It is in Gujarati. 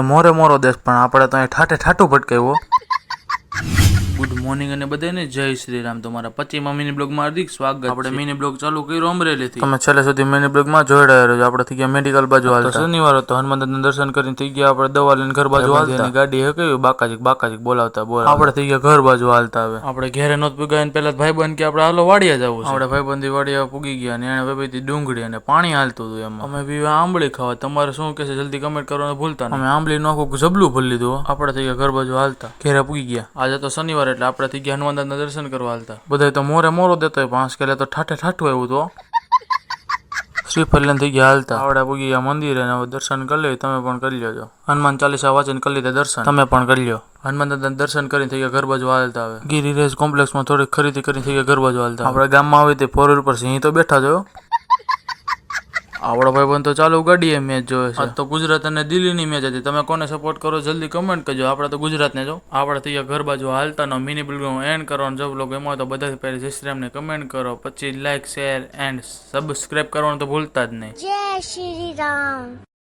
મોરે મોરો દેશ પણ આપણે તો અહીં ઠાઠે ઠાઠું ભટકાવ્યો. ગુડ મોર્નિંગ અને બધાને જય શ્રી રામ. તમારા 25મા મિની બ્લોગમાં હાર્દિક સ્વાગત. આપણે મિની બ્લોગ ચાલુ કર્યો અમરેલીથી. તમે છેલ્લે સુધી મિની બ્લોગમાં જોઈ રહ્યા છો. આપણે થઈ ગયા મેડિકલ બાજુ હાલતા. શનિવાર હતો, હનુમાનદાસના દર્શન કરીને થઈ ગયા આપણે દવા લઈને ઘર બાજુ હાલતા. ગાડી હકેવી બાકાજીક બોલાવતા આપણે થઈ ગયા ઘર બાજુ હાલતા. હવે આપણે ઘેરે નોત પુગાવીને પેલા ભાઈબંધ કે આપણે હાલો વાડિયા જવું છે. આપણે ભાઈબંધી વાડિયા પૂગી ગયા અને એને ભાઈથી ડુંગળી અને પાણી હાલતું હતું. એમાં અમે બી આંબળી ખાવા. તમારે શું કે છે જલ્દી કમેન્ટ કરવાનું ભૂલતા નહીં. અમે આંબળી નોખું જબલું ભરી લીધું. આપણે થઈ ગયા ઘર બાજુ હાલતા. ઘેરે પૂગી ગયા. આજે તો શનિવાર એટલે આપણે થઈ ગયા હનુમાનદાસના દર્શન કરવા હાલતા. બધા તો મોરે મોરો દેતો હોય. 5 કિલો તો ઠાઠે ઠાઠું આવ્યું તો શ્રીફળ લઈને થઈ ગયા હાલતા. આવડે પૂગી ગયા મંદિરે અને હવે દર્શન કરી લે. તમે પણ કરી લેજો. હનુમાન ચાલીસા વાંચીને કરી લીધા દર્શન. તમે પણ કરી લો. હનુમાનદાસના દર્શન કરીને થઈ ગયા ઘર બાજુ હાલતા. હવે ગિરિરાજ કોમ્પ્લેક્સમાં થોડીક ખરીદી કરીને થઈ ગયા ઘર બાજુ હાલતા. આપણે ગામમાં આવી તે 4 વ્હીલ પર સિંહ તો બેઠા જો. આવડો ભાઈબંધ તો ચાલુ ગાડીએ મેચ જોવે છે. તો ગુજરાત અને દિલ્હીની મેચ હતી. તમે કોને સપોર્ટ કરો જલ્દી કમેન્ટ કરજો. આપણે તો ગુજરાતને જો. આપણે થઈ ગયા ઘર બાજુ હાલતા. નો મિની બ્લોગ એન્ડ કરવાનો જો બ્લોગ એમાં તો બધા પહેલા જય શ્રી રામને કમેન્ટ કરો, પછી લાઈક શેર એન્ડ સબસ્ક્રાઇબ કરવાનું તો ભૂલતા જ નહીં. જય શ્રી રામ.